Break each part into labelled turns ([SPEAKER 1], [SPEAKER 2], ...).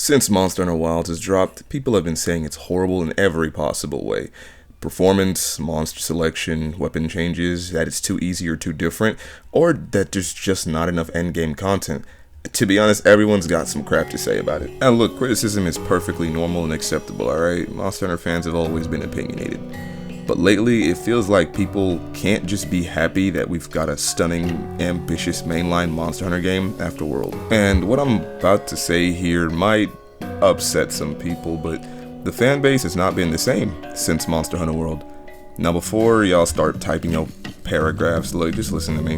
[SPEAKER 1] Since Monster Hunter Wilds has dropped, people have been saying it's horrible in every possible way. Performance, monster selection, weapon changes, that it's too easy or too different, or that there's just not enough endgame content. To be honest, everyone's got some crap to say about it. And look, criticism is perfectly normal and acceptable, alright? Monster Hunter fans have always been opinionated. But lately, it feels like people can't just be happy that we've got a stunning, ambitious mainline Monster Hunter game after World. And what I'm about to say here might upset some people, but the fan base has not been the same since Monster Hunter World. Now before y'all start typing out paragraphs, look, just listen to me.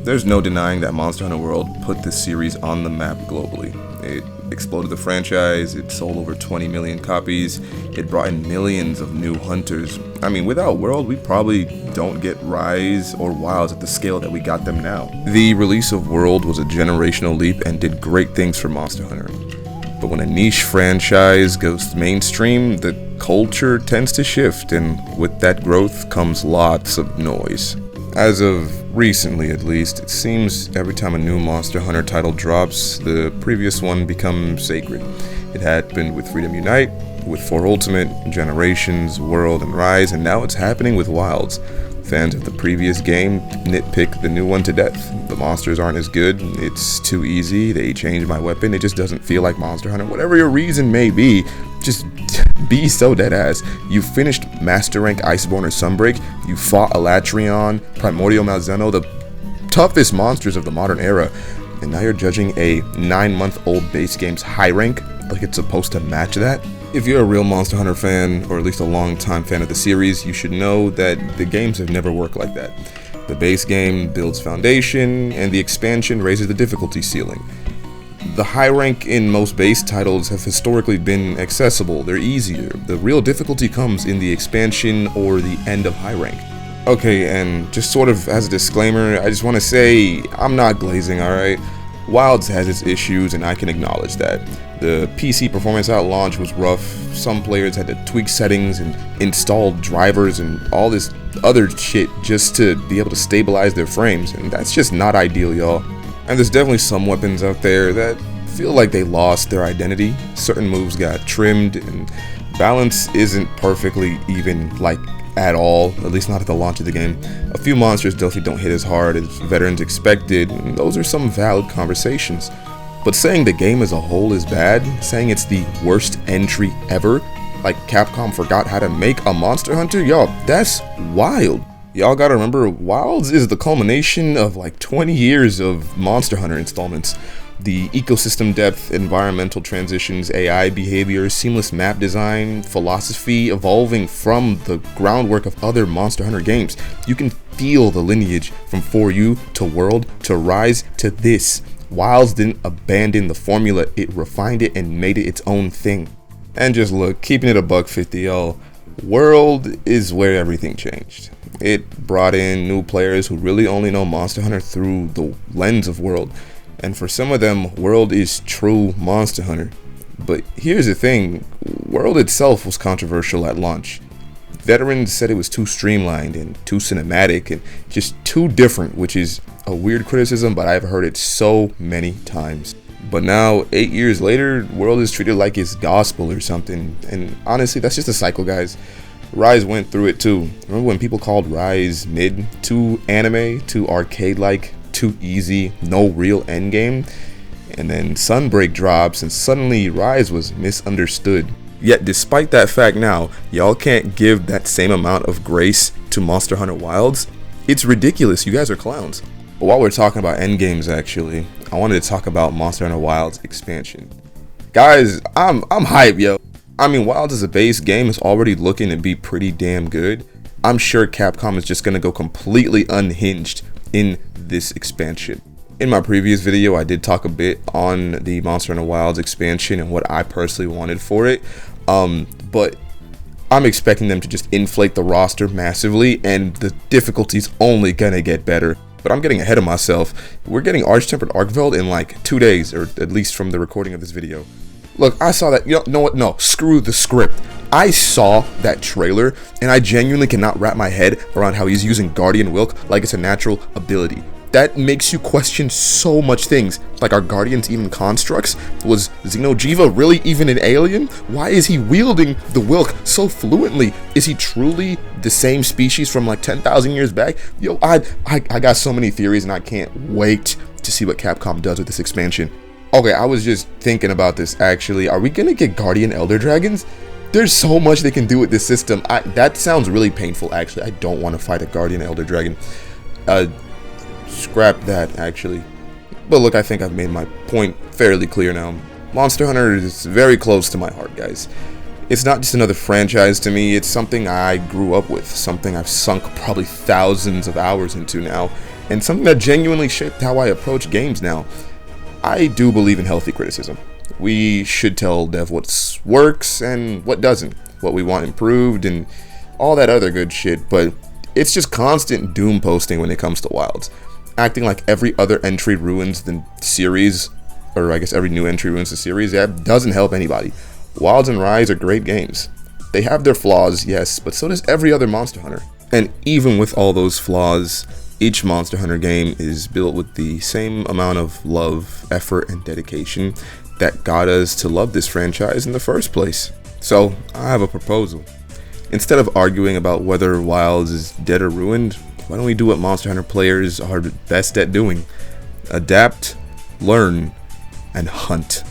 [SPEAKER 1] There's no denying that Monster Hunter World put this series on the map globally. It exploded the franchise, it sold over 20 million copies, it brought in millions of new hunters. I mean, without World, we probably don't get Rise or Wilds at the scale that we got them now. The release of World was a generational leap and did great things for Monster Hunter. But when a niche franchise goes mainstream, the culture tends to shift, and with that growth comes lots of noise. As of recently at least, it seems every time a new Monster Hunter title drops, the previous one becomes sacred. It happened with Freedom Unite, with 4 Ultimate, Generations, World, and Rise, and now it's happening with Wilds. Fans of the previous game nitpick the new one to death. The monsters aren't as good, it's too easy, they changed my weapon, it just doesn't feel like Monster Hunter. Whatever your reason may be, just be so deadass. You finished Master Rank Iceborne or Sunbreak, you fought Elatrion, Primordial Malzeno, the toughest monsters of the modern era, and now you're judging a 9-month-old base game's high rank like it's supposed to match that? If you're a real Monster Hunter fan, or at least a long-time fan of the series, you should know that the games have never worked like that. The base game builds foundation, and the expansion raises the difficulty ceiling. The high rank in most base titles have historically been accessible, they're easier. The real difficulty comes in the expansion or the end of high rank. Okay, and just sort of as a disclaimer, I just want to say, I'm not glazing, alright? Wilds has its issues, and I can acknowledge that. The PC performance at launch was rough, some players had to tweak settings and install drivers and all this other shit just to be able to stabilize their frames, and that's just not ideal, y'all. And there's definitely some weapons out there that feel like they lost their identity. Certain moves got trimmed, and balance isn't perfectly even, like, at all, at least not at the launch of the game. A few monsters definitely don't hit as hard as veterans expected, and those are some valid conversations. But saying the game as a whole is bad, saying it's the worst entry ever, like Capcom forgot how to make a Monster Hunter, y'all, that's wild. Y'all gotta remember, Wilds is the culmination of like 20 years of Monster Hunter installments. The ecosystem depth, environmental transitions, AI behavior, seamless map design, philosophy evolving from the groundwork of other Monster Hunter games. You can feel the lineage from 4U to World to Rise to this. Wilds didn't abandon the formula, it refined it and made it its own thing. And just look, keeping it a $150, y'all, World is where everything changed. It brought in new players who really only know Monster Hunter through the lens of World. And for some of them, World is true Monster Hunter. But here's the thing, World itself was controversial at launch. Veterans said it was too streamlined and too cinematic and just too different, which is a weird criticism, but I've heard it so many times. But now, 8 years later, World is treated like it's gospel or something. And honestly, that's just a cycle, guys. Rise went through it too. Remember when people called Rise mid, too anime, too arcade-like, too easy, no real endgame? And then Sunbreak drops and suddenly Rise was misunderstood. Yet despite that fact now, y'all can't give that same amount of grace to Monster Hunter Wilds. It's ridiculous, you guys are clowns. But while we're talking about endgames actually, I wanted to talk about Monster Hunter Wilds expansion. Guys, I'm hype, yo. I mean, Wilds as a base game is already looking to be pretty damn good. I'm sure Capcom is just gonna go completely unhinged in this expansion. In my previous video, I did talk a bit on the Monster Hunter Wilds expansion and what I personally wanted for it, but I'm expecting them to just inflate the roster massively, and the difficulty's only gonna get better. But I'm getting ahead of myself. We're getting Arch-Tempered Archveld in like 2 days, or at least from the recording of this video. Look, I saw that, you know what, no, screw the script. I saw that trailer, and I genuinely cannot wrap my head around how he's using Guardian Wilk like it's a natural ability. that makes you question so much things. Like, are Guardians even constructs? Was Xeno'jiiva really even an alien? Why is he wielding the Wilk so fluently? Is he truly the same species from like 10,000 years back? Yo, I got so many theories, and I can't wait to see what Capcom does with this expansion. Okay, I was just thinking about this actually. Are we gonna get Guardian Elder Dragons? There's so much they can do with this system. That sounds really painful actually. I don't want to fight a Guardian Elder Dragon. Scrap that actually. But look, I think I've made my point fairly clear now. Monster Hunter is very close to my heart, guys. It's not just another franchise to me, it's something I grew up with, something I've sunk probably thousands of hours into now, and something that genuinely shaped how I approach games now. I do believe in healthy criticism. We should tell dev what works and what doesn't, what we want improved and all that other good shit, but it's just constant doom posting when it comes to Wilds. Acting like every other entry ruins the series, or I guess every new entry ruins the series, that doesn't help anybody. Wilds and Rise are great games. They have their flaws, yes, but so does every other Monster Hunter. And even with all those flaws, each Monster Hunter game is built with the same amount of love, effort, and dedication that got us to love this franchise in the first place. So, I have a proposal. Instead of arguing about whether Wilds is dead or ruined, why don't we do what Monster Hunter players are best at doing? Adapt, learn, and hunt.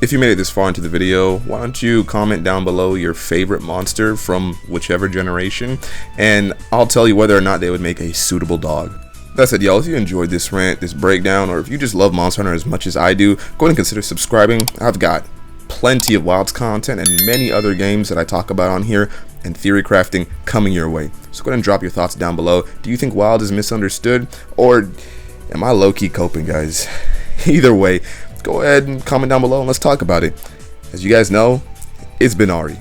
[SPEAKER 1] If you made it this far into the video, why don't you comment down below your favorite monster from whichever generation, and I'll tell you whether or not they would make a suitable dog. That said, y'all, if you enjoyed this rant, this breakdown, or if you just love Monster Hunter as much as I do, go ahead and consider subscribing. I've got plenty of Wilds content and many other games that I talk about on here and theory crafting coming your way. So go ahead and drop your thoughts down below. Do you think Wild is misunderstood, or am I low-key coping, guys? Either way, go ahead and comment down below and let's talk about it. As you guys know, it's been Aurien.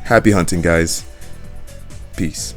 [SPEAKER 1] Happy hunting, guys. Peace.